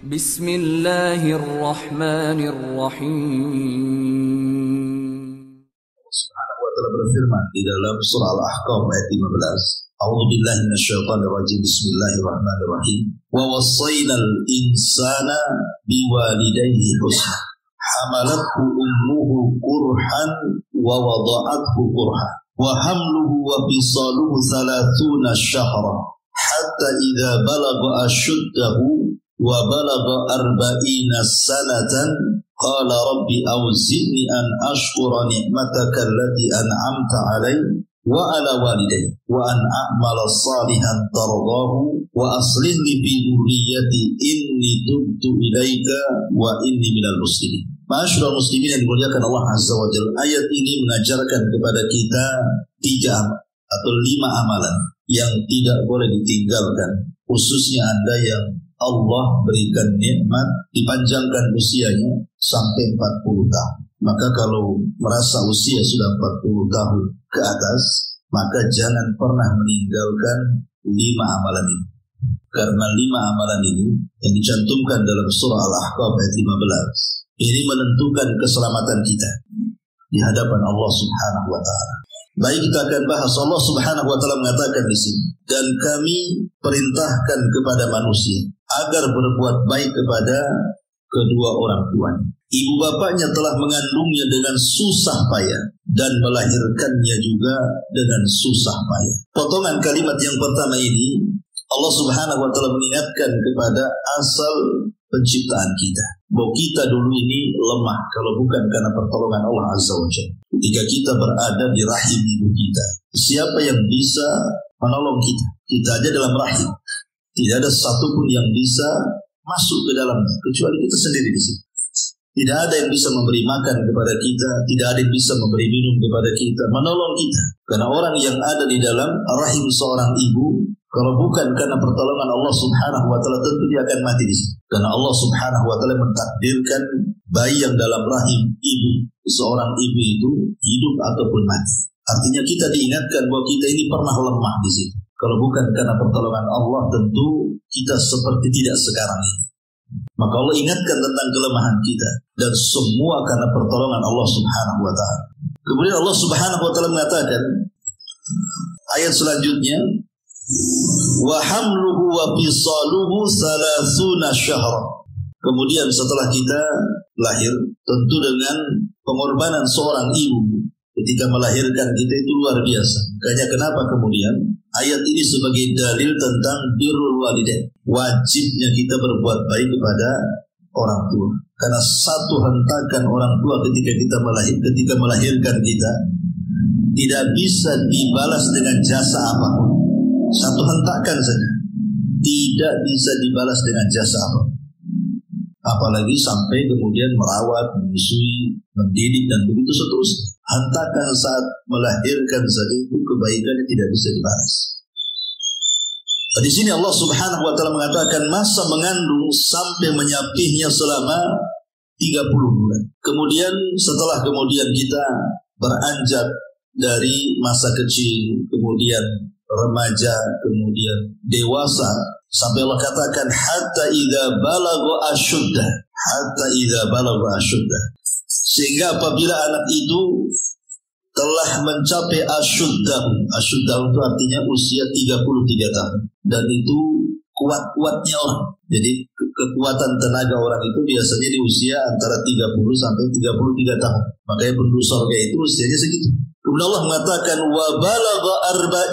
Bismillahirrahmanirrahim. Subhanahu wa ta'ala berfirman di dalam surah Al-Ahqaf ayat 15. A'udzu billahi minasyaitonir rajim. Bismillahirrahmanirrahim. Wa wassaynal insana biwalidayhi husna. Hamalathu ummuhu kurhan wa wada'athu kurhan. Wa hamluhu wa fisaluhu 30 syahra. Hatta idza balagha ashuddahu wa balagha 40 sanatan qala rabbi awzi'ni an ashkura ni'mataka allati an'amta 'alayya wa 'ala walidayya wa an a'mala salihan tardahu wa aslih li fi dhurriyyati inni tubtu ilaika wa inni minal muslimin. Ma'asyiral muslimin yang dimuliakan Allah Azza wa Jalla, ayat ini mengajarkan kepada kita 3 atau 5 amalan yang tidak boleh ditinggalkan, khususnya Anda yang Allah berikan nikmat dipanjangkan usianya sampai 40 tahun. Maka kalau merasa usia sudah 40 tahun ke atas, maka jangan pernah meninggalkan 5 amalan ini. Karena 5 amalan ini yang dicantumkan dalam surah Al-Ahqaf ayat 15, ini menentukan keselamatan kita di hadapan Allah Subhanahu wa ta'ala. Baik, kita akan bahas. Allah Subhanahu wa ta'ala mengatakan di sini, dan kami perintahkan kepada manusia agar berbuat baik kepada kedua orang tuanya. Ibu bapaknya telah mengandungnya dengan susah payah dan melahirkannya juga dengan susah payah. Potongan kalimat yang pertama ini Allah Subhanahu wa ta'ala mengingatkan kepada asal penciptaan kita, bahwa kita dulu ini lemah kalau bukan karena pertolongan Allah Azza wa Jalla. Ketika kita berada di rahim ibu kita, siapa yang bisa menolong kita? Kita aja dalam rahim, tidak ada satupun yang bisa masuk ke dalamnya kecuali kita sendiri di sini. Tidak ada yang bisa memberi makan kepada kita, tidak ada yang bisa memberi minum kepada kita, menolong kita. Karena orang yang ada di dalam rahim seorang ibu, kalau bukan karena pertolongan Allah Subhanahu wa ta'ala, tentu dia akan mati di sini. Karena Allah Subhanahu wa ta'ala mentakdirkan bayi yang dalam rahim ibu, seorang ibu itu hidup ataupun mati. Artinya kita diingatkan bahwa kita ini pernah lemah di sini. Kalau bukan karena pertolongan Allah, tentu kita seperti tidak sekarang ini. Maka Allah ingatkan tentang kelemahan kita, dan semua karena pertolongan Allah Subhanahu wa ta'ala. Kemudian Allah Subhanahu wa ta'ala mengatakan ayat selanjutnya, wa hamluhu wa fisaluhu 30 syahra. Kemudian setelah kita lahir, tentu dengan pengorbanan seorang ibu ketika melahirkan kita itu luar biasa. Makanya kenapa kemudian ayat ini sebagai dalil tentang birrul walidain, wajibnya kita berbuat baik kepada orang tua. Karena satu hentakan orang tua ketika melahirkan kita tidak bisa dibalas dengan jasa apapun. Satu hentakan saja tidak bisa dibalas dengan jasa apapun. Apalagi sampai kemudian merawat, menyusui, mendidik dan begitu seterusnya. Hentakan saat melahirkan saja itu kebaikannya tidak bisa dibalas. Di sini Allah Subhanahu wa ta'ala mengatakan masa mengandung sampai menyapihnya selama 30 bulan. Kemudian setelah kita beranjak dari masa kecil, kemudian remaja, kemudian dewasa, sampai Allah katakan hatta idza balagha ashuddah, sehingga apabila anak itu telah mencapai asyuddah itu artinya usia 33 tahun, dan itu kuat-kuatnya orang. Jadi kekuatan tenaga orang itu biasanya di usia antara 30 sampai 33 tahun. Makanya penduduk surga itu usianya segitu. Kemudian Allah mengatakan wa balagha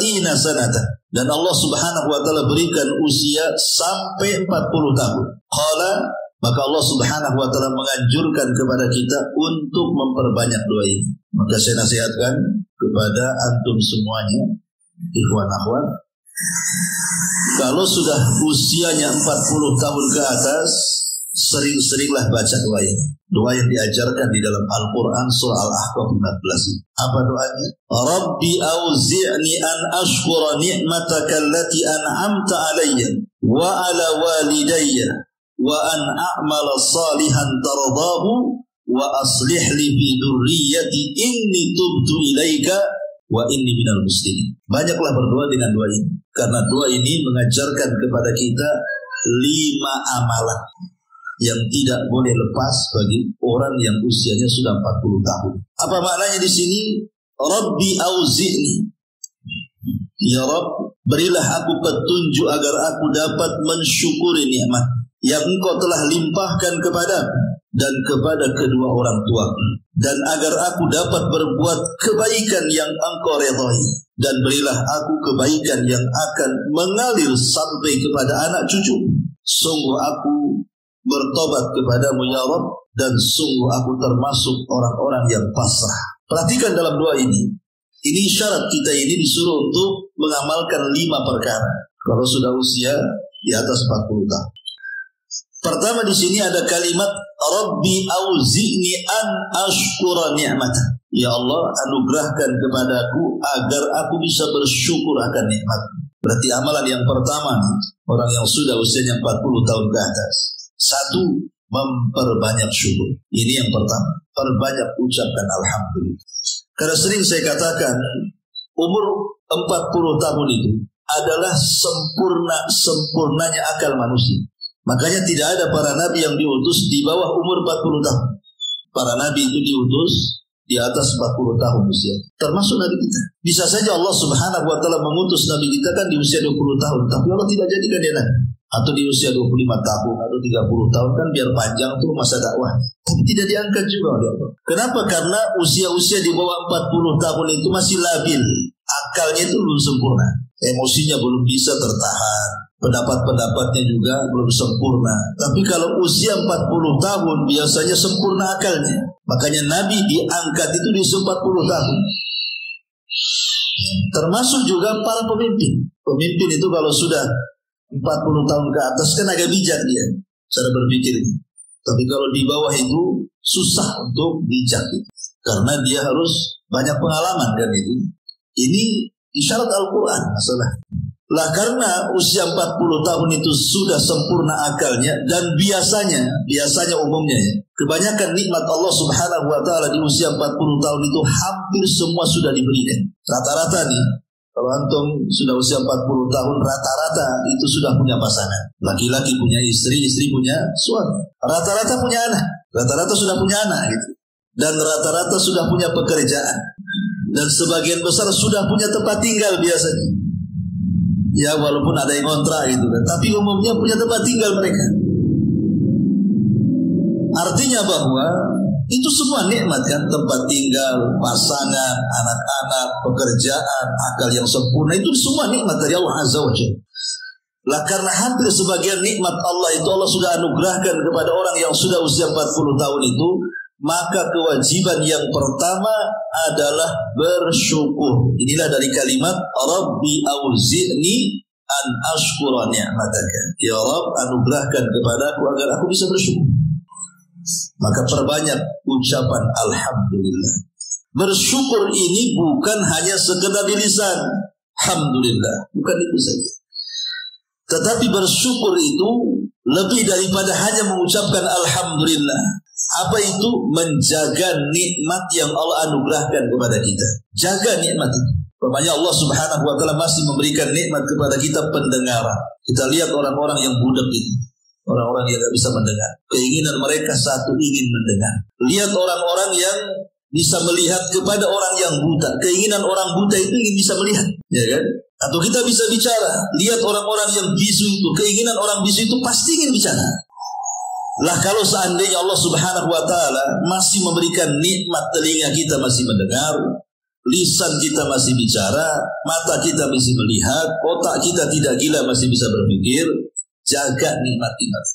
40 sanata, dan Allah Subhanahu wa ta'ala berikan usia sampai 40 tahun. Qala, maka Allah Subhanahu wa ta'ala menganjurkan kepada kita untuk memperbanyak doa ini. Maka saya nasihatkan kepada antum semuanya, ikhwan akhwat, kalau sudah usianya 40 tahun ke atas, sering-seringlah baca doa ini. Doa yang diajarkan di dalam Al-Quran surah Al-Ahqaf 14. Apa doanya? Rabbi auzi'ni an ashkura ni'mataka allati an'amta alayya wa ala walidayya wa an a'mala salihan tardahu wa aslih li fi dhurriyyati inni tubtu ilaika wa inni minal muslimin. Banyaklah berdoa dengan doa ini, karena doa ini mengajarkan kepada kita 5 amalan. yang tidak boleh lepas bagi orang yang usianya sudah 40 tahun. Apa maknanya di sini? Rabbi auzi'ni. Ya Rabb, berilah aku petunjuk agar aku dapat mensyukuri nikmat yang Engkau telah limpahkan kepadaku dan kepada kedua orang tuaku, dan agar aku dapat berbuat kebaikan yang Engkau redai, dan berilah aku kebaikan yang akan mengalir sampai kepada anak cucu. Sungguh aku bertobat kepadamu ya Rabb, dan sungguh aku termasuk orang-orang yang pasrah. Perhatikan dalam doa ini. Ini syarat kita ini disuruh untuk mengamalkan 5 perkara kalau sudah usia di atas 40 tahun. Pertama di sini ada kalimat Rabbi auzi'ni an ashkura ni'matah. Ya Allah, anugerahkan kepadaku agar aku bisa bersyukur akan nikmat. Berarti amalan yang pertama orang yang sudah usianya 40 tahun ke atas. 1, memperbanyak syukur. Ini yang pertama. Perbanyak ucapkan alhamdulillah. Karena sering saya katakan umur 40 tahun itu adalah sempurnanya akal manusia. Makanya tidak ada para nabi yang diutus di bawah umur 40 tahun. Para nabi itu diutus di atas 40 tahun usia. Termasuk nabi kita. Bisa saja Allah Subhanahu wa taala mengutus nabi kita kan di usia 20 tahun, tapi Allah tidak jadikan dia nabi. Atau di usia 25 tahun atau 30 tahun kan biar panjang tuh masa dakwah. Tapi tidak diangkat juga oleh Allah. Kenapa? Karena usia-usia di bawah 40 tahun itu masih labil. Akalnya itu belum sempurna. Emosinya belum bisa tertahan. Pendapat-pendapatnya juga belum sempurna. Tapi kalau usia 40 tahun biasanya sempurna akalnya. Makanya Nabi diangkat itu di usia 40 tahun. Termasuk juga para pemimpin. Pemimpin itu kalau sudah 40 tahun ke atas kan agak bijak dia cara berpikir. Tapi kalau di bawah itu susah untuk bijak karena dia harus banyak pengalaman kan itu. Ini isyarat Al-Quran masalah. Lah karena usia 40 tahun itu sudah sempurna akalnya dan biasanya umumnya ya, kebanyakan nikmat Allah Subhanahu wa taala di usia 40 tahun itu hampir semua sudah diberikan. Rata-rata nih kalau antum sudah usia 40 tahun rata-rata itu sudah punya pasangan. Laki-laki punya istri, istri punya suami. Rata-rata punya anak. Rata-rata sudah punya anak gitu. Dan rata-rata sudah punya pekerjaan. Dan sebagian besar sudah punya tempat tinggal biasanya. Ya walaupun ada yang kontrak gitu kan. Tapi umumnya punya tempat tinggal mereka. Artinya bahwa itu semua nikmat kan, tempat tinggal, pasangan, anak-anak, pekerjaan, akal yang sempurna, itu semua nikmat dari Allah Azza wa Jalla. Lah karena hampir sebagian nikmat Allah itu Allah sudah anugerahkan kepada orang yang sudah usia 40 tahun itu, maka kewajiban yang pertama adalah bersyukur. Inilah dari kalimat Rabbi auzi'ni an ashkura ni'mataka. Ya Rabb, anugerahkan kepadaku agar aku bisa bersyukur. Maka perbanyak ucapan alhamdulillah. Bersyukur ini bukan hanya sekedar di lisan. Alhamdulillah, bukan itu saja. Tetapi bersyukur itu lebih daripada hanya mengucapkan alhamdulillah. Apa itu? Menjaga nikmat yang Allah anugerahkan kepada kita. Jaga nikmat itu. Makanya Allah Subhanahu wa taala masih memberikan nikmat kepada kita pendengaran. Kita lihat orang-orang yang budak itu. Orang-orang yang tidak bisa mendengar. Keinginan mereka satu, ingin mendengar. Lihat orang-orang yang bisa melihat kepada orang yang buta. Keinginan orang buta itu ingin bisa melihat. Ya kan? Atau kita bisa bicara. Lihat orang-orang yang bisu itu. Keinginan orang bisu itu pasti ingin bicara. Lah kalau seandainya Allah Subhanahu wa taala masih memberikan nikmat telinga kita masih mendengar, lisan kita masih bicara, mata kita masih melihat, otak kita tidak gila masih bisa berpikir. Jaga nikmat-nikmat.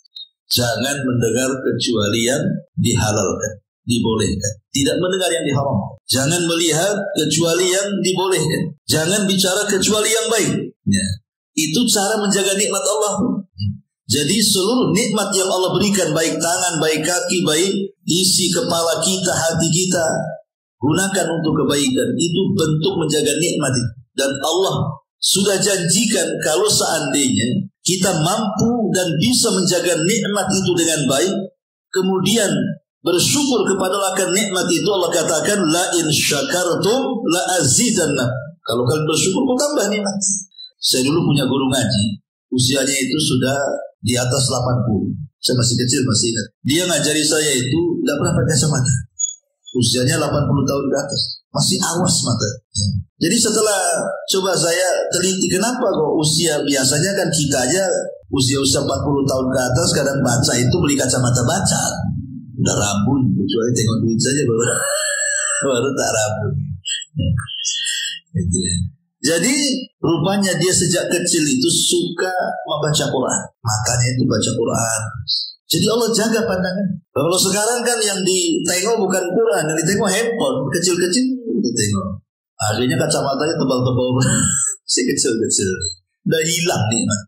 Jangan mendengar kecuali yang dihalalkan, dibolehkan. Tidak mendengar yang diharamkan. Jangan melihat kecuali yang dibolehkan. Jangan bicara kecuali yang baik. Ya. Itu cara menjaga nikmat Allah. Jadi seluruh nikmat yang Allah berikan, baik tangan, baik kaki, baik isi kepala kita, hati kita, gunakan untuk kebaikan. Itu bentuk menjaga nikmat itu. Dan Allah sudah janjikan kalau seandainya kita mampu dan bisa menjaga nikmat itu dengan baik, kemudian bersyukur kepada akan nikmat itu, Allah katakan la in syakartum la azidanna. Kalau kalian bersyukur, kau tambah nikmat. Saya dulu punya guru ngaji, usianya itu sudah di atas 80. Saya masih kecil, masih ingat. Dia ngajari saya itu tidak pernah pakai kacamata. Usianya 80 tahun ke atas. Masih awas mata. Jadi setelah coba saya teliti kenapa kok usia, biasanya kan kita aja usia-usia 40 tahun ke atas kadang baca itu beli kacamata baca. Udah rabun, kecuali tengok duit saja baru tak rabun. Gitu. Jadi rupanya dia sejak kecil itu suka membaca Quran. Makanya itu baca Quran. Jadi Allah jaga pandangan. Kalau sekarang kan yang ditengok bukan Quran, yang ditengok handphone, kecil-kecil ditengok. Akhirnya kacamatanya tebal-tebal, si kecil-kecil. Udah hilang nikmat.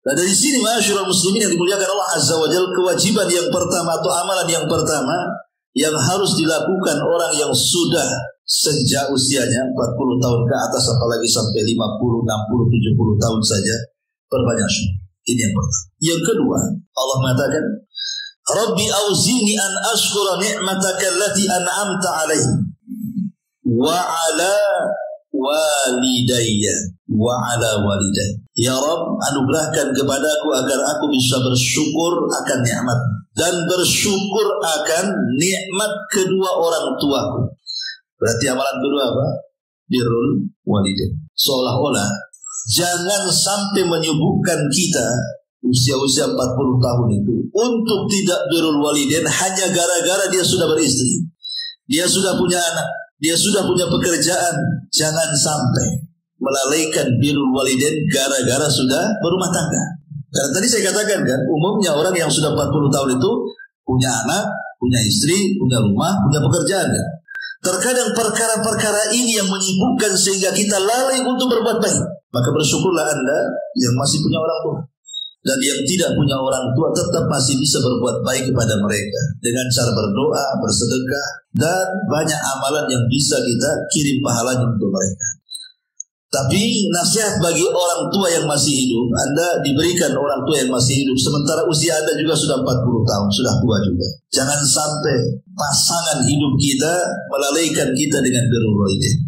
Nah dari sini ma'asyiral muslimin yang dimuliakan Allah Azza wa Jalla, kewajiban yang pertama atau amalan yang pertama yang harus dilakukan orang yang sudah sejak usianya 40 tahun ke atas, apalagi sampai 50, 60, 70 tahun saja, perbanyak syukur. Ini yang pertama. Yang kedua, Allah mengatakan, Rabbi auzini an ashkura ni'mataka allati an'amta alaihi wa ala walidayya wa ala walidayya. Ya Rabb, anugerahkan kepadaku agar aku bisa bersyukur akan nikmat dan bersyukur akan nikmat kedua orang tuaku. Berarti amalan kedua apa? Birrul walidain. Seolah-olah jangan sampai menyibukkan kita usia-usia 40 tahun itu untuk tidak birrul walidain hanya gara-gara dia sudah beristri, dia sudah punya anak, dia sudah punya pekerjaan. Jangan sampai melalaikan birrul walidain gara-gara sudah berumah tangga. Karena tadi saya katakan kan, umumnya orang yang sudah 40 tahun itu punya anak, punya istri, punya rumah, punya pekerjaan kan? Terkadang perkara-perkara ini yang menyibukkan sehingga kita lalai untuk berbuat baik. Maka bersyukurlah Anda yang masih punya orang tua. Dan yang tidak punya orang tua tetap masih bisa berbuat baik kepada mereka. Dengan cara berdoa, bersedekah, dan banyak amalan yang bisa kita kirim pahalanya untuk mereka. Tapi nasihat bagi orang tua yang masih hidup, Anda diberikan orang tua yang masih hidup, sementara usia Anda juga sudah 40 tahun, sudah tua juga. Jangan sampai pasangan hidup kita melalaikan kita dengan birrul walidain.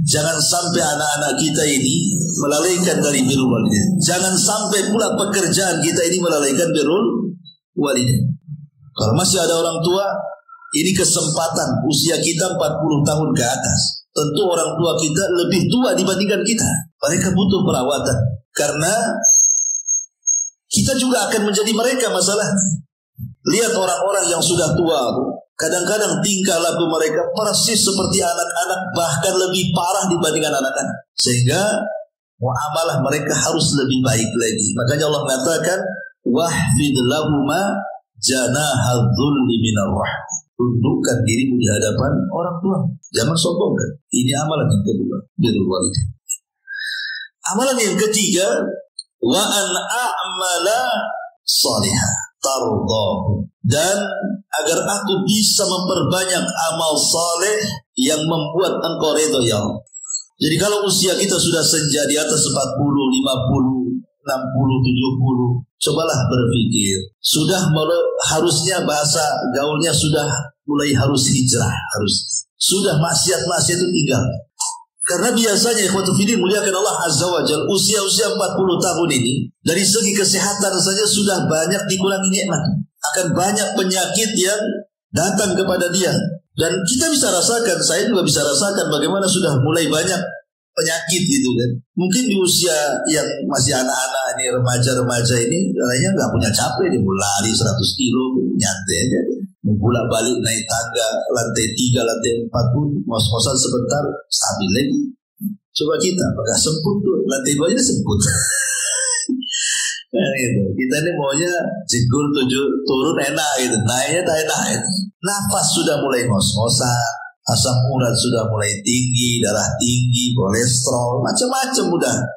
Jangan sampai anak-anak kita ini melalaikan dari birrul walidain. Jangan sampai pula pekerjaan kita ini melalaikan birrul walidain. Kalau masih ada orang tua, ini kesempatan usia kita 40 tahun ke atas. Tentu orang tua kita lebih tua dibandingkan kita. Mereka butuh perawatan. Karena kita juga akan menjadi mereka masalahnya. Lihat orang-orang yang sudah tua, kadang-kadang tingkah laku mereka persis seperti anak-anak, bahkan lebih parah dibandingkan anak-anak. Sehingga muamalah mereka harus lebih baik lagi. Makanya Allah mengatakan, wahfid lahuma janahal dhulli minar rahmah. Tundukkan dirimu di hadapan orang tua. Jangan sombongkan. Ini amalan yang kedua, birrul walidain. Amalan yang ketiga, wa an a'mala salihah tardahu, dan agar aku bisa memperbanyak amal saleh yang membuat engkau redha ya Allah. Jadi kalau usia kita sudah senja di atas 40, 50, 60, 70, cobalah berpikir. Harusnya bahasa gaulnya sudah mulai harus hijrah, sudah maksiat-maksiat itu tinggal. Karena biasanya ikhwatul fillah muliakan Allah Azza wa Jalla, usia-usia 40 tahun ini dari segi kesehatan saja sudah banyak dikurangi nikmat. Akan banyak penyakit yang datang kepada dia. Dan kita bisa rasakan, saya juga bisa rasakan bagaimana sudah mulai banyak penyakit gitu kan. Mungkin di usia yang masih anak-anak ini, remaja-remaja ini, katanya nggak punya capek, dia mau lari 100 kilo, nyantai aja dia. Mau bolak balik naik tangga, lantai 3, lantai 4 pun, ngos-ngosan sebentar, stabil lagi. Coba kita, agak semput tuh, lantai 2 aja semput. Nah, gitu. Kita ini maunya jegul turun enak gitu, naiknya tak enak gitu. Nafas sudah mulai ngos-ngosan, asam urat sudah mulai tinggi, darah tinggi, kolesterol, macam-macam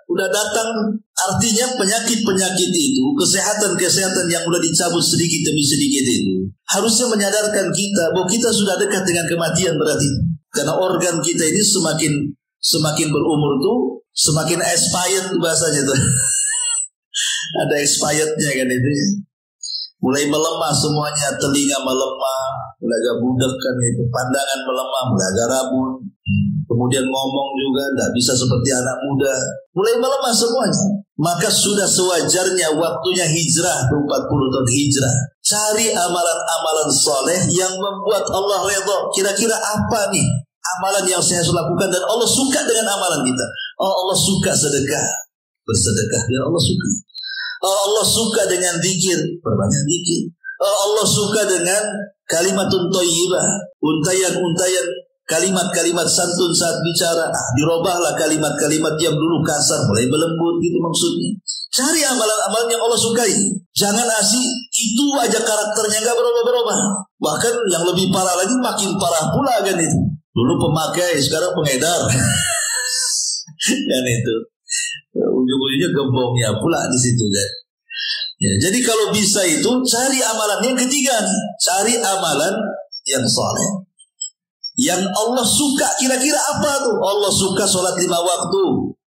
udah datang. Artinya penyakit-penyakit itu, kesehatan-kesehatan yang udah dicabut sedikit demi sedikit itu, harusnya menyadarkan kita bahwa kita sudah dekat dengan kematian berarti. Karena organ kita ini semakin berumur tuh, semakin expired bahasanya tuh. Ada expirednya kan itu. Mulai melemah semuanya, telinga melemah, mulai agak budak kan itu, pandangan melemah, mulai agak rabun, kemudian ngomong juga tidak bisa seperti anak muda, mulai melemah semuanya. maka sudah sewajarnya waktunya hijrah 40 tahun hijrah. Cari amalan-amalan soleh yang membuat Allah redha. Kira-kira apa nih amalan yang saya harus lakukan dan Allah suka dengan amalan kita? Oh, Allah suka sedekah, bersedekah biar Allah suka. Oh, Allah suka dengan zikir, berbanyak zikir. Oh, Allah suka dengan kalimatun thayyibah, untayan-untayan kalimat-kalimat santun saat bicara. Dirobahlah kalimat-kalimat yang dulu kasar mulai berlembut, gitu maksudnya. Cari amalan-amalan yang Allah sukai. Jangan asik itu aja karakternya gak berubah-berubah. Bahkan yang lebih parah lagi, makin parah pula kan itu. Dulu pemakai, sekarang pengedar. Dan itu ujung-ujungnya gembongnya pula di situ kan. Ya, jadi kalau bisa itu cari amalan yang ketiga, cari amalan yang soleh. Yang Allah suka, kira-kira apa tuh? Allah suka sholat 5 waktu.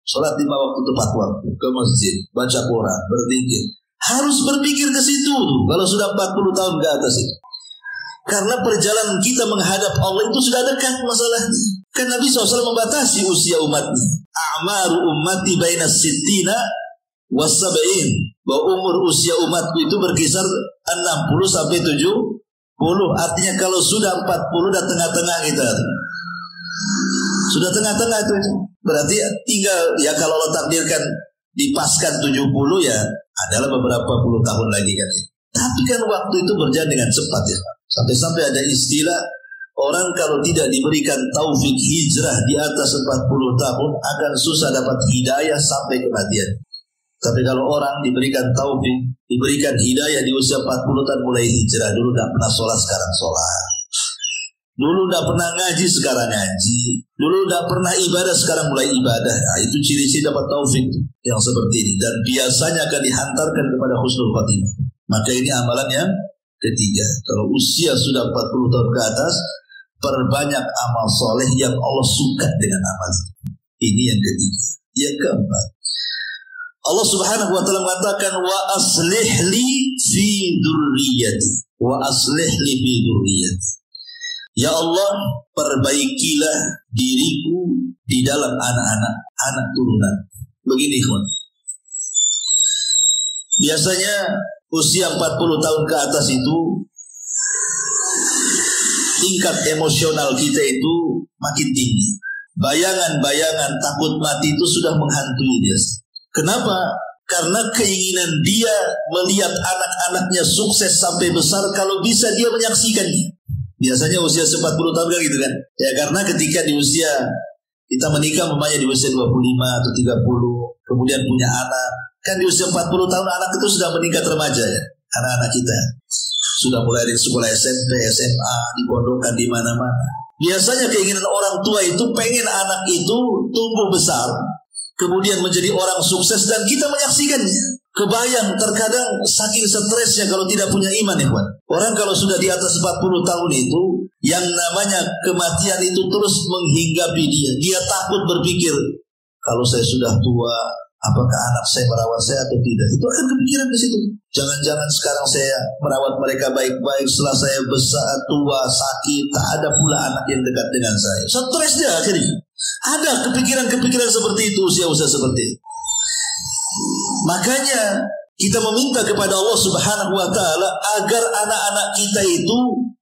Sholat 5 waktu tepat waktu. Ke masjid, baca Quran, berzikir. Harus berpikir ke situ tuh. Kalau sudah 40 tahun ke atas itu. Karena perjalanan kita menghadap Allah itu sudah dekat masalahnya. Kan Nabi SAW membatasi usia umatnya. A'maru ummati baina sittina was-sab'in. Bahwa umur usia umatku itu berkisar 60 sampai 70. Artinya kalau sudah 40 dan tengah-tengah kita. Sudah tengah-tengah itu. Berarti tinggal ya kalau Allah takdirkan dipaskan 70 ya adalah beberapa puluh tahun lagi kan. Tapi kan waktu itu berjalan dengan cepat ya. Sampai-sampai ada istilah orang kalau tidak diberikan taufik hijrah di atas 40 tahun akan susah dapat hidayah sampai kematian. Tapi kalau orang diberikan taufik, diberikan hidayah di usia 40 tahun mulai hijrah. Dulu tidak pernah sholat, sekarang sholat. Dulu tidak pernah ngaji, sekarang ngaji. Dulu tidak pernah ibadah, sekarang mulai ibadah. Nah, itu ciri-ciri dapat taufik yang seperti ini. Dan biasanya akan dihantarkan kepada husnul khatimah. Maka ini amalan yang ketiga. Kalau usia sudah 40 tahun ke atas, perbanyak amal soleh yang Allah suka dengan amal. Ini yang ketiga. Yang keempat, Allah Subhanahu wa taala mengatakan wa aslih li fi dzurriyyati wa aslih li fi dzurriyyati. Ya Allah, perbaikilah diriku di dalam anak turunan. Begini, kawan. Biasanya usia 40 tahun ke atas itu tingkat emosional kita itu makin tinggi. Bayangan-bayangan takut mati itu sudah menghantui dia. Kenapa? Karena keinginan dia melihat anak-anaknya sukses sampai besar, kalau bisa dia menyaksikannya. Biasanya usia 40 tahun kan gitu kan. Ya karena ketika di usia kita menikah umpamanya di usia 25 atau 30, kemudian punya anak, kan di usia 40 tahun anak itu sudah meningkat remaja ya. Anak-anak kita sudah mulai dari sekolah SMP, SMA, dipondokkan di mana-mana. Biasanya keinginan orang tua itu pengen anak itu tumbuh besar, kemudian menjadi orang sukses dan kita menyaksikannya. Kebayang terkadang saking stresnya kalau tidak punya iman ya kawan. Orang kalau sudah di atas 40 tahun itu, yang namanya kematian itu terus menghinggapi dia. Dia takut berpikir, kalau saya sudah tua, apakah anak saya merawat saya atau tidak? Itu akan kepikiran ke situ. Jangan-jangan sekarang saya merawat mereka baik-baik, setelah saya besar, tua, sakit, tak ada pula anak yang dekat dengan saya. Stres dia akhirnya. Ada kepikiran-kepikiran seperti itu usia-usia seperti itu. Makanya kita meminta kepada Allah Subhanahu wa taala agar anak-anak kita itu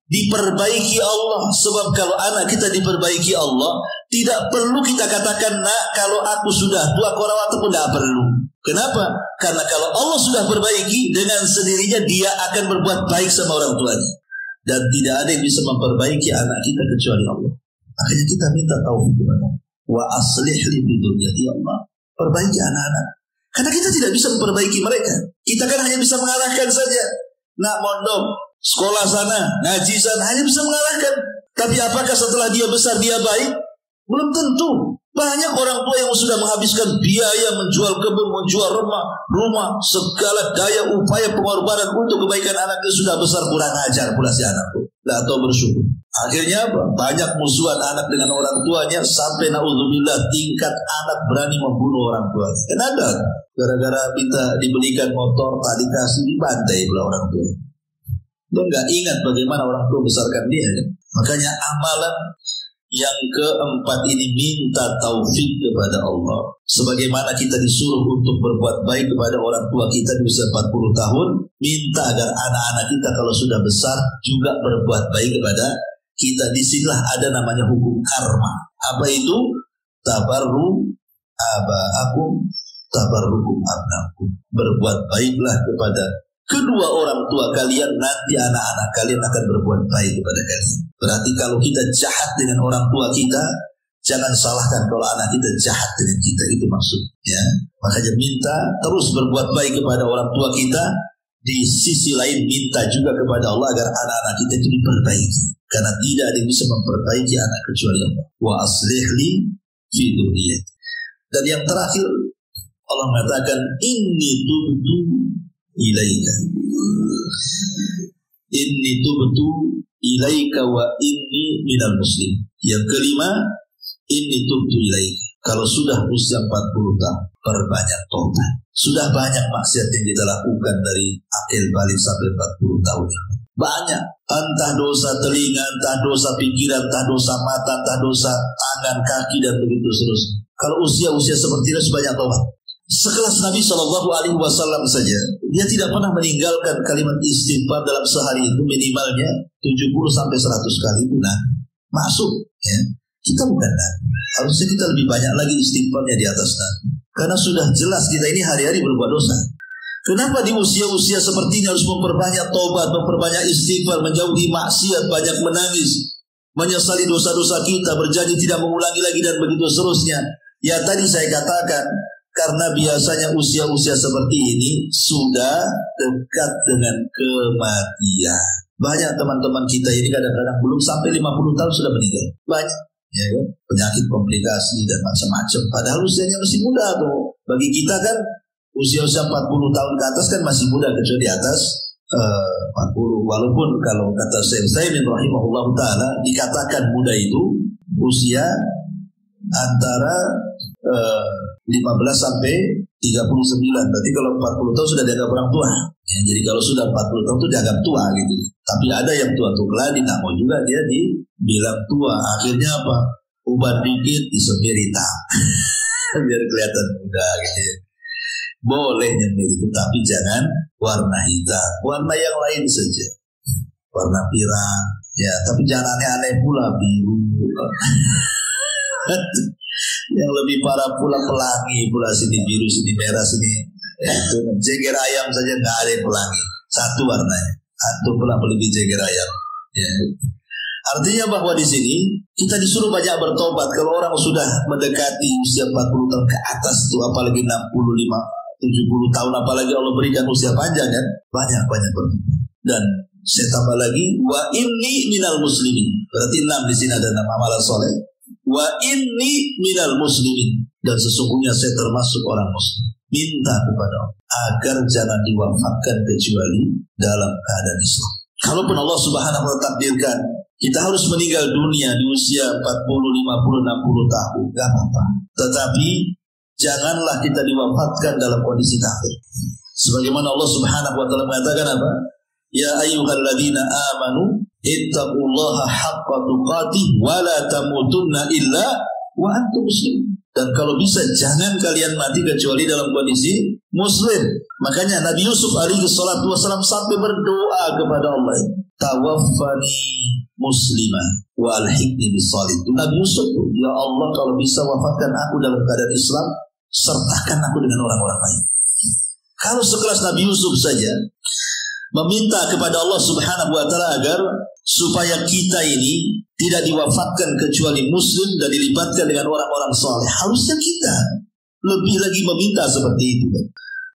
diperbaiki Allah. Sebab kalau anak kita diperbaiki Allah, tidak perlu kita katakan, nak kalau aku sudah tua kau rawat pun tidak perlu. Kenapa? Karena kalau Allah sudah perbaiki, dengan sendirinya dia akan berbuat baik sama orang tuanya. Dan tidak ada yang bisa memperbaiki anak kita kecuali Allah. Akhirnya kita minta taufik kepada Allah. Wa aslih li bidzurriyyati, ya Allah, perbaiki anak-anak. Karena kita tidak bisa memperbaiki mereka. Kita kan hanya bisa mengarahkan saja. Nak mondok, sekolah sana, ngaji sana, hanya bisa mengarahkan. Tapi apakah setelah dia besar dia baik? Belum tentu. Banyak orang tua yang sudah menghabiskan biaya menjual kebun, menjual rumah, segala daya upaya pengorbanan untuk kebaikan anaknya, sudah besar kurang ajar pula si anak itu. Tidak tahu bersyukur. Akhirnya apa? Banyak musuhan anak dengan orang tuanya, sampai na'udzubillah tingkat anak berani membunuh orang tua. Kan ada, gara-gara minta dibelikan motor, tak dikasih, dibantai pula orang tua. Dia nggak ingat bagaimana orang tua besarkan dia. Kan? Makanya amalan Yang keempat ini minta taufik kepada Allah. Sebagaimana kita disuruh untuk berbuat baik kepada orang tua kita di usia 40 tahun, minta agar anak-anak kita kalau sudah besar juga berbuat baik kepada kita. Disinilah ada namanya hukum karma. Apa itu? Tabarru aba'akum tabarrukum abnakum. Berbuat baiklah kepada kedua orang tua kalian, nanti anak-anak kalian akan berbuat baik kepada kalian. Berarti kalau kita jahat dengan orang tua kita, jangan salahkan kalau anak kita jahat dengan kita, itu maksudnya. Makanya minta terus berbuat baik kepada orang tua kita. Di sisi lain minta juga kepada Allah agar anak-anak kita itu diperbaiki. Karena tidak ada yang bisa memperbaiki anak kecuali Allah. Wa aslihli fi dzurriyyati. Dan yang terakhir Allah mengatakan inni tubtu ilaika. Inni tubtu ilaika wa inni minal muslim. Yang kelima, inni tubtu ilaika. Kalau sudah usia 40 tahun, perbanyak tobat. Sudah banyak maksiat yang kita lakukan dari akil balik sampai 40 tahun. Banyak. Entah dosa telinga, entah dosa pikiran, entah dosa mata, entah dosa tangan, kaki, dan begitu seterusnya. Kalau usia-usia seperti itu sebanyak tobat. Sekelas Nabi SAW saja, dia tidak pernah meninggalkan kalimat istighfar dalam sehari itu minimalnya 70 sampai 100 kali itu masuk. Ya. Kita bukan Nabi. Harusnya kita lebih banyak lagi istighfarnya di atas Nabi. Karena sudah jelas kita ini hari-hari berbuat dosa. Kenapa di usia-usia seperti ini harus memperbanyak tobat, memperbanyak istighfar, menjauhi maksiat, banyak menangis, menyesali dosa-dosa kita, berjanji tidak mengulangi lagi dan begitu seterusnya. Ya tadi saya katakan, karena biasanya usia-usia seperti ini sudah dekat dengan kematian. Banyak teman-teman kita ini kadang-kadang belum sampai 50 tahun sudah meninggal. Banyak. Ya, penyakit komplikasi dan macam-macam. Padahal usianya masih muda tuh. Bagi kita kan usia-usia 40 tahun ke atas kan masih muda, kecuali di atas 40. Walaupun kalau kata Syekh Utsaimin rahimahullah ta'ala dikatakan muda itu usia antara 15 sampai 39. Berarti kalau 40 tahun sudah dianggap orang tua. Ya, jadi kalau sudah 40 tahun itu dianggap tua gitu. Tapi ada yang tua-tua keladi nggak mau juga dia dibilang tua. Akhirnya apa? Ubah dikit disepir hitam. Biar kelihatan muda gitu ya. Boleh nyemir itu, tapi jangan warna hitam. Warna yang lain saja. Warna pirang. Ya, tapi jangan aneh-aneh pula biru. Yang lebih parah pula pelangi, pula sini biru, sini merah, sini jeger ayam saja nggak ada yang pelangi, satu warnanya. Antum pula lebih jeger ayam. Ya. Artinya bahwa di sini kita disuruh banyak bertobat. Kalau orang sudah mendekati usia 40 tahun ke atas itu, apalagi 65, 70 tahun, apalagi Allah berikan usia panjang kan, banyak bertobat. Dan saya tambah lagi, wa inni minal muslimin. Berarti 6 di sini ada 6 amalan soleh. Wa inni minal muslimin, dan sesungguhnya saya termasuk orang muslim. Minta kepada Allah agar jangan diwafatkan kecuali dalam keadaan Islam. Kalaupun Allah Subhanahu wa ta'ala takdirkan kita harus meninggal dunia di usia 40, 50, 60 tahun, gak apa-apa. Tetapi janganlah kita diwafatkan dalam kondisi kafir. Sebagaimana Allah Subhanahu wa ta'ala mengatakan apa? Ya ayyuhalladzina amanu ittaqullaha haqqa tuqatih wa la tamutunna illa wa antum muslimun. Dan kalau bisa jangan kalian mati kecuali dalam kondisi muslim. Makanya Nabi Yusuf alaihi salatu wasallam sampai berdoa kepada Allah, tawaffani muslimah wa alhiqni bisolih. Nabi Yusuf, ya Allah kalau bisa wafatkan aku dalam keadaan Islam, sertakan aku dengan orang-orang baik. Kalau sekelas Nabi Yusuf saja meminta kepada Allah Subhanahu wa ta'ala agar supaya kita ini tidak diwafatkan kecuali muslim dan dilibatkan dengan orang-orang saleh, harusnya kita lebih lagi meminta seperti itu kan.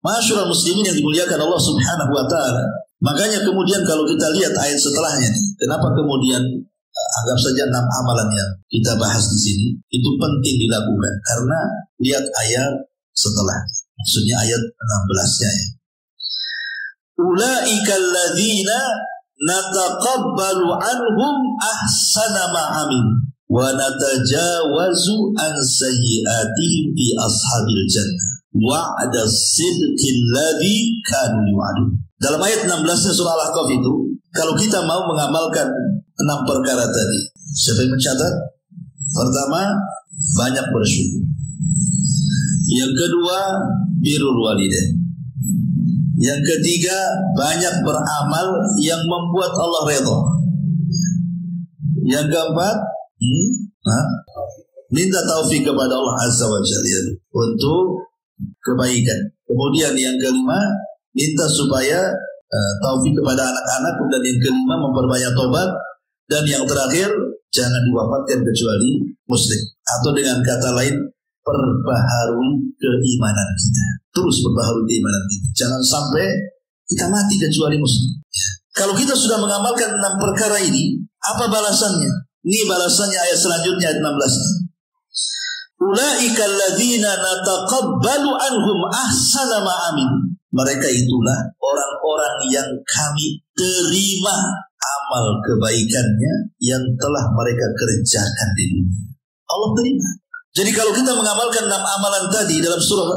Ma'asyiral muslimin yang dimuliakan Allah Subhanahu wa ta'ala. Makanya kemudian kalau kita lihat ayat setelahnya nih, kenapa kemudian anggap saja 6 amalan yang kita bahas di sini itu penting dilakukan, karena lihat ayat setelah, maksudnya ayat 16-nya ya. Ulaika alladzina nataqabbalu anhum ahsana ma amil wa natajawazu an sayyi'atihim fi ashabil jannah wa'ada sidqil ladzi kanu yu'adun. Dalam ayat 16-nya surah Al-Ahqaf itu, kalau kita mau mengamalkan 6 perkara tadi, siapa yang mencatat? Pertama, banyak bersyukur. Yang kedua, birrul walidain. Yang ketiga, banyak beramal yang membuat Allah redha. Yang keempat, minta taufik kepada Allah Azza wa Jalla untuk kebaikan. Kemudian yang kelima, minta supaya taufik kepada anak-anak. Dan yang kelima, memperbanyak tobat. Dan yang terakhir, jangan diwafatkan kecuali muslim. Atau dengan kata lain, perbaharui keimanan kita. Terus perbaharui keimanan kita. Jangan sampai kita mati kecuali muslim. Kalau kita sudah mengamalkan 6 perkara ini, apa balasannya? Ini balasannya ayat selanjutnya, ayat 16. Ulaika alladzina nataqabbalu anhum ahsana ma amilu. Mereka itulah orang-orang yang kami terima amal kebaikannya yang telah mereka kerjakan di dunia. Allah terima. Jadi kalau kita mengamalkan 6 amalan tadi dalam surah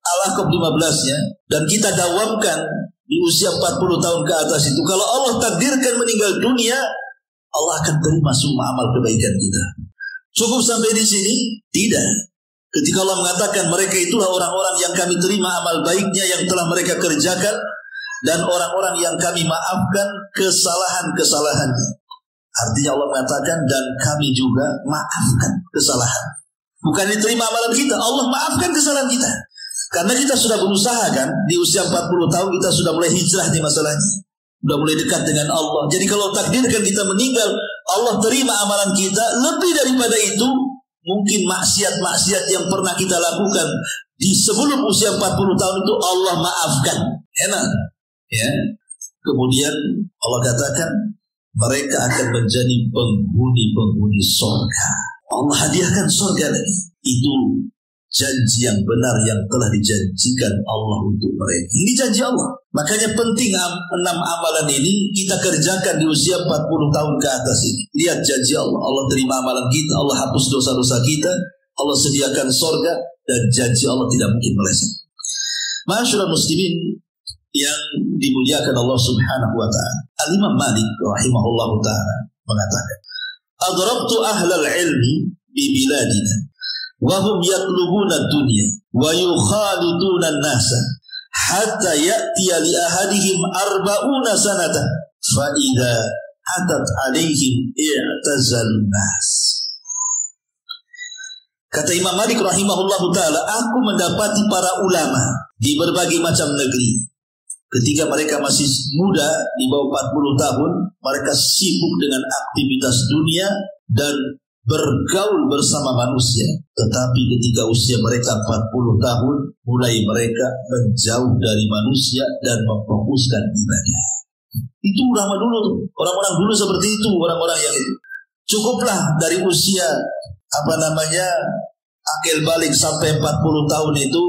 Al-Ahqaf 15-nya, dan kita dawamkan di usia 40 tahun ke atas itu, kalau Allah takdirkan meninggal dunia, Allah akan terima semua amal kebaikan kita. Cukup sampai di sini? Tidak. Ketika Allah mengatakan mereka itulah orang-orang yang kami terima amal baiknya yang telah mereka kerjakan, dan orang-orang yang kami maafkan kesalahan-kesalahannya. Artinya Allah mengatakan, dan kami juga maafkan kesalahan. Bukan diterima amalan kita, Allah maafkan kesalahan kita. Karena kita sudah berusaha kan, di usia 40 tahun kita sudah mulai hijrah di masalahnya. Sudah mulai dekat dengan Allah. Jadi kalau takdirkan kita meninggal, Allah terima amalan kita. Lebih daripada itu, mungkin maksiat-maksiat yang pernah kita lakukan di sebelum usia 40 tahun itu Allah maafkan. Enak. Ya. Kemudian Allah katakan mereka akan menjadi penghuni-penghuni surga. Allah hadiahkan surga lagi. Itu janji yang benar yang telah dijanjikan Allah untuk mereka. Ini janji Allah. Makanya penting 6 amalan ini kita kerjakan di usia 40 tahun ke atas ini. Lihat janji Allah. Allah terima amalan kita. Allah hapus dosa-dosa kita. Allah sediakan surga. Dan janji Allah tidak mungkin meleset. Ma'asyiral muslimin yang dimuliakan Allah Subhanahu wa ta'ala. Al-Imam Malik rahimahullahu ta'ala mengatakan, "Adrabtu ahlal ilmi bi biladina wa hum yatlubuna dunya wa yukhaliduna an-nasa hatta ya'tiya li ahadihim 40 sanatan fa idza atat alaihim i'tazalun nas." Kata Imam Malik rahimahullahu ta'ala, aku mendapati para ulama di berbagai macam negeri. Ketika mereka masih muda, di bawah 40 tahun, mereka sibuk dengan aktivitas dunia dan bergaul bersama manusia. Tetapi ketika usia mereka 40 tahun, mulai mereka menjauh dari manusia dan memfokuskan ibadah. Itu ulama dulu tuh. Orang-orang dulu seperti itu, orang-orang yang itu. Cukuplah dari usia akil balik sampai 40 tahun itu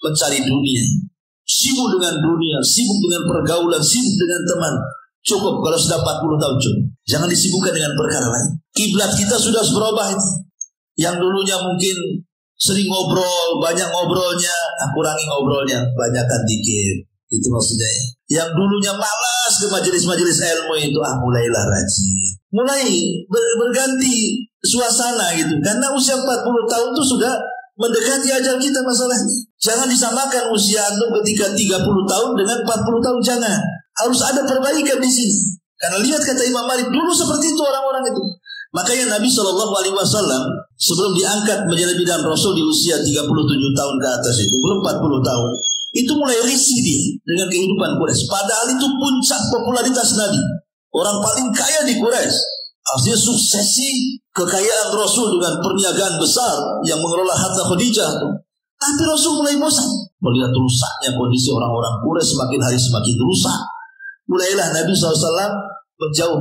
mencari dunia. Sibuk dengan dunia, sibuk dengan pergaulan, sibuk dengan teman. Cukup kalau sudah 40 tahun cukup. Jangan disibukkan dengan perkara lain. Kiblat kita sudah berubah ini. Yang dulunya mungkin sering ngobrol, banyak ngobrolnya, kurangi ngobrolnya, banyakkan dikit. Itu maksudnya. Yang dulunya malas ke majelis-majelis ilmu itu, mulailah rajin. Mulai berganti suasana gitu. Karena usia 40 tahun itu sudah mendekati ajal kita masalahnya. Jangan disamakan usia antum ketika 30 tahun dengan 40 tahun, jangan. Harus ada perbaikan di sini. Karena lihat kata Imam Malik, dulu seperti itu orang-orang itu. Makanya Nabi SAW sebelum diangkat menjadi bidan Rasul di usia 37 tahun ke atas itu, belum 40 tahun, itu mulai risih dia dengan kehidupan Quraisy. Padahal itu puncak popularitas Nabi. Orang paling kaya di Quraisy. Artinya suksesi kekayaan Rasul dengan perniagaan besar yang mengelola harta Khadijah itu. Tapi Rasul mulai bosan melihat rusaknya kondisi orang-orang Quraisy, semakin hari semakin rusak. Mulailah Nabi SAW menjauhi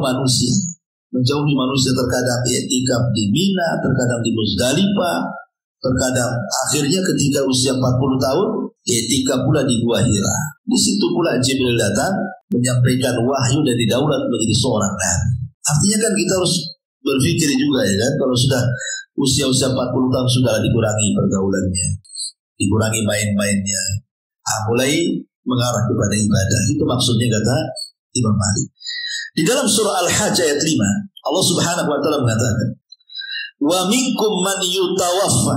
manusia, terkadang i'tikaf di Mina, terkadang di Muzdalifah, terkadang akhirnya ketika usia 40 tahun i'tikaf pula di Gua Hira. Di situ pula Jibril datang menyampaikan wahyu dari daulat menjadi seorang nabi. Artinya kan kita harus berpikir juga ya kan, kalau sudah usia-usia 40 tahun sudah dikurangi pergaulannya, dikurangi main-mainnya, mulai mengarah kepada ibadah. Itu maksudnya kata Imam Malik. Di dalam surah Al-Hajj ayat 5, Allah Subhanahu wa taala mengatakan, wa minkum man yutawaffa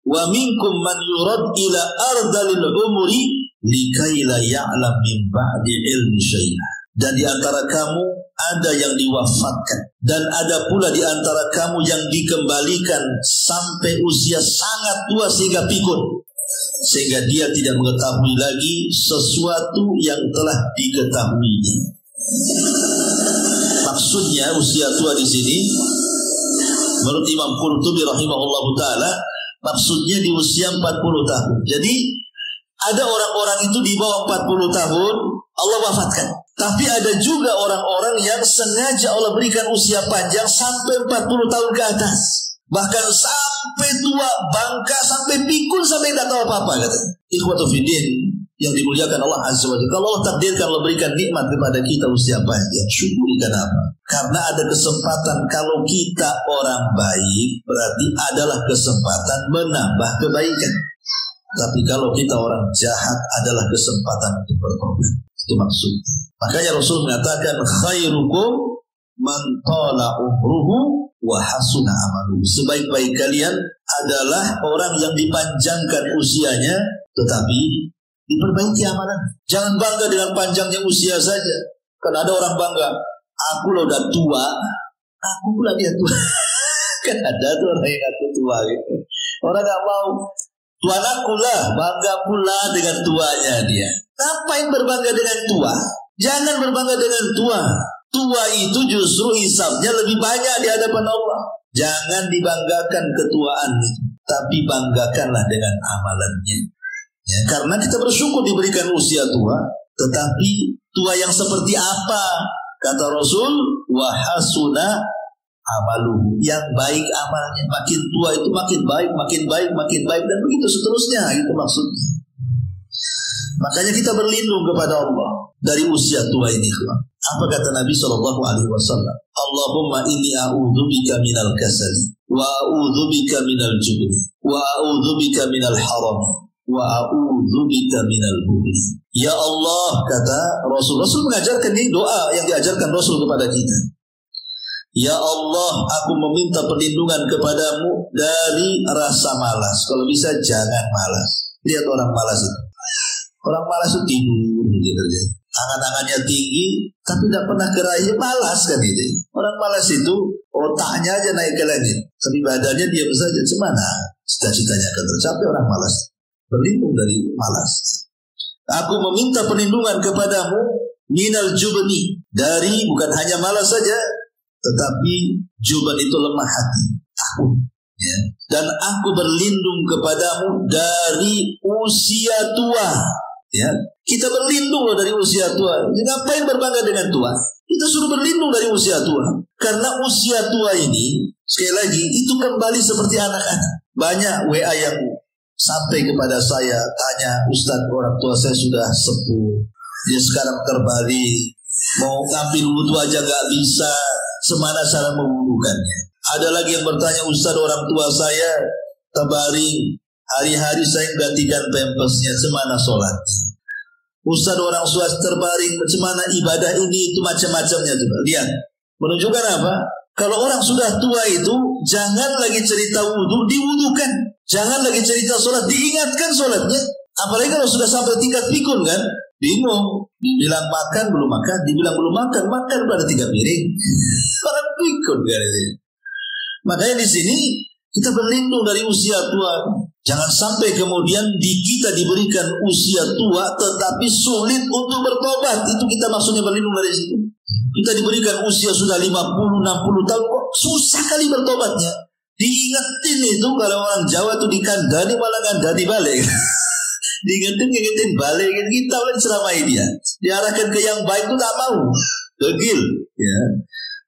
wa minkum man yurad ila ardalil umri likai la ya'lam min ba'di ilmi syai'an. Dan di antara kamu ada yang diwafatkan, dan ada pula di antara kamu yang dikembalikan sampai usia sangat tua sehingga pikun, sehingga dia tidak mengetahui lagi sesuatu yang telah diketahuinya. Maksudnya usia tua di sini menurut Imam Qurtubi rahimahullah taala, maksudnya di usia 40 tahun. Jadi ada orang-orang itu di bawah 40 tahun Allah wafatkan. Tapi ada juga orang-orang yang sengaja Allah berikan usia panjang sampai 40 tahun ke atas. Bahkan sampai tua, bangka, sampai pikun, sampai tidak tahu apa-apa. Ikhwatu fiddin yang dimuliakan Allah Azza wa Jalla. Kalau Allah takdirkan Allah berikan nikmat kepada kita usia panjang, syukuri. Kenapa? Karena ada kesempatan kalau kita orang baik, berarti adalah kesempatan menambah kebaikan. Tapi kalau kita orang jahat adalah kesempatan untuk bertobat. Itu maksudnya. Makanya Rasul mengatakan khairukum man tala umruhu wa hasuna amaluhu. Sebaik-baik kalian adalah orang yang dipanjangkan usianya tetapi diperbaiki amalan. Jangan bangga dengan panjangnya usia saja. Karena ada orang bangga, aku lo udah tua, aku pula dia tua. Kan ada tuh orang yang aku tua gitu. Orang gak mau. Tuan aku lah, bangga pula dengan tuanya dia. Ngapain berbangga dengan tua? Jangan berbangga dengan tua. Tua itu justru hisabnya lebih banyak di hadapan Allah. Jangan dibanggakan ketuaan itu, tapi banggakanlah dengan amalannya. Ya, karena kita bersyukur diberikan usia tua, tetapi tua yang seperti apa? Kata Rasul, wa hasuna amaluhu, yang baik amalnya. Makin tua itu makin baik, makin baik, makin baik, dan begitu seterusnya. Itu maksudnya. Makanya kita berlindung kepada Allah dari usia tua ini. Apa kata Nabi SAW? Allahumma inni a'udzubika minal kasali, wa a'udzubika minal jubni, wa a'udzubika minal haram, wa a'udzubika minal bughli. Ya Allah, kata Rasul. Rasul mengajarkan ini doa yang diajarkan Rasul kepada kita. Ya Allah, aku meminta perlindungan kepadamu dari rasa malas. Kalau bisa jangan malas. Lihat orang malas itu. Orang malas itu tidur gitu aja. Angan-angannya tinggi tapi tidak pernah gerak, malas kan itu. Orang malas itu otaknya aja naik ke langit, tapi badannya diam saja. Cemana cita-citanya akan tercapai orang malas. Berlindung dari malas. Aku meminta perlindungan kepadamu minal jubni, dari bukan hanya malas saja, tetapi juban itu lemah hati, takut. Ya. Dan aku berlindung kepadamu dari usia tua. Ya, kita berlindung loh dari usia tua. Ngapain berbangga dengan tua? Kita suruh berlindung dari usia tua. Karena usia tua ini, sekali lagi, itu kembali seperti anak-anak. Banyak WA yang sampai kepada saya, tanya, Ustaz, orang tua saya sudah sepuh, dia sekarang terbalik, mau ngambil wudhu aja gak bisa, semana cara mewudhukannya. Ada lagi yang bertanya, Ustaz, orang tua saya terbaring, hari-hari saya gantikan pampasnya, semana sholatnya. Ustaz, orang tua terbaring, semana ibadah ini, itu macam-macamnya. Lihat, menunjukkan apa? Kalau orang sudah tua itu, jangan lagi cerita wudhu, diwudhukan. Jangan lagi cerita sholat, diingatkan sholatnya. Apalagi kalau sudah sampai tingkat pikun kan, bingung. Dibilang makan, belum makan. Dibilang belum makan, makan pada 3 piring. Orang pikun kan ini. Makanya di sini kita berlindung dari usia tua. Jangan sampai kemudian kita diberikan usia tua tetapi sulit untuk bertobat. Itu kita maksudnya berlindung dari situ. Kita diberikan usia sudah 50-60 tahun, kok susah kali bertobatnya. Diingetin itu kalau orang Jawa tuh dikandani malah ngandani balik. Diingetin balik. Kita kan ceramai dia. Diarahkan ke yang baik itu tak mau. Degil. Ya.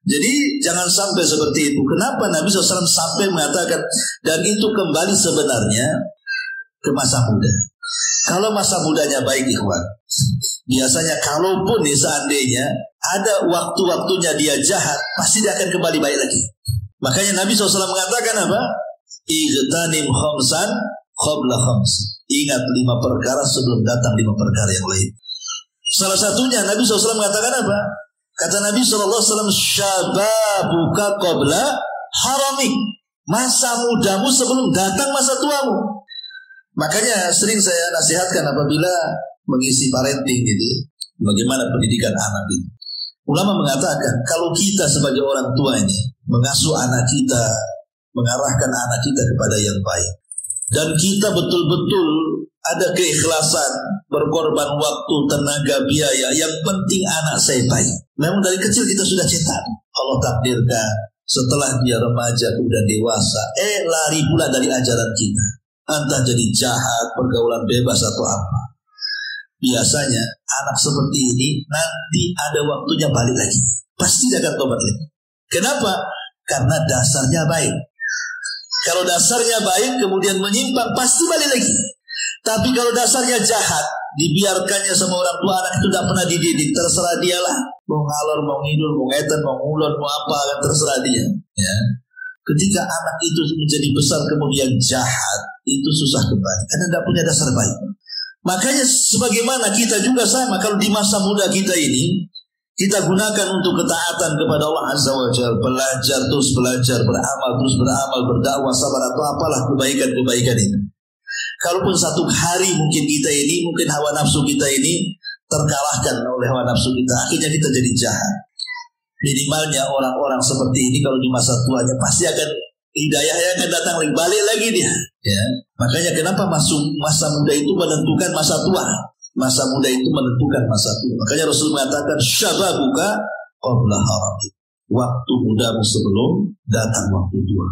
Jadi jangan sampai seperti itu. Kenapa Nabi SAW sampai mengatakan, dan itu kembali sebenarnya ke masa muda. Kalau masa mudanya baik, ikhwan, biasanya kalaupun seandainya ada waktu-waktunya dia jahat, pasti dia akan kembali baik lagi. Makanya Nabi SAW mengatakan apa? Igtanim khamsan qabla khams. Ingat 5 perkara sebelum datang 5 perkara yang lain. Salah satunya Nabi SAW mengatakan apa? Kata Nabi SAW, syababuka qabla haramik. Masa mudamu sebelum datang masa tuamu. Makanya sering saya nasihatkan apabila mengisi parenting gitu, bagaimana pendidikan anak itu. Ulama mengatakan kalau kita sebagai orang tua ini mengasuh anak kita, mengarahkan anak kita kepada yang baik, dan kita betul-betul ada keikhlasan, berkorban waktu, tenaga, biaya, yang penting anak saya baik. Memang dari kecil kita sudah cetak. Allah takdirkan setelah dia remaja kemudian dewasa, lari pula dari ajaran kita. Entah jadi jahat, pergaulan bebas atau apa. Biasanya anak seperti ini nanti ada waktunya balik lagi. Pasti dia akan tobat lagi. Kenapa? Karena dasarnya baik. Kalau dasarnya baik kemudian menyimpang pasti balik lagi. Tapi kalau dasarnya jahat, dibiarkannya sama orang tua, anak itu tidak pernah dididik, terserah dialah. Mau ngalor, mau ngidul, mau ngeten, mau ngulon, mau apa, kan terserah dia. Ya. Ketika anak itu menjadi besar kemudian jahat, itu susah kembali karena tidak punya dasar baik. Makanya sebagaimana kita juga sama, kalau di masa muda kita ini kita gunakan untuk ketaatan kepada Allah Azza wa Jalla, belajar terus belajar, beramal terus beramal, berdakwah, sabar atau apalah kebaikan-kebaikan itu. Kalaupun satu hari mungkin kita ini, mungkin hawa nafsu kita ini terkalahkan oleh hawa nafsu kita, akhirnya kita jadi jahat. Minimalnya orang-orang seperti ini kalau di masa tuanya pasti akan hidayahnya akan datang lagi, balik lagi dia. Ya, makanya kenapa masa muda itu menentukan masa tua. Masa muda itu menentukan masa tua. Makanya Rasul mengatakan syababuka qabla haramik. Waktu mudamu sebelum datang waktu tua.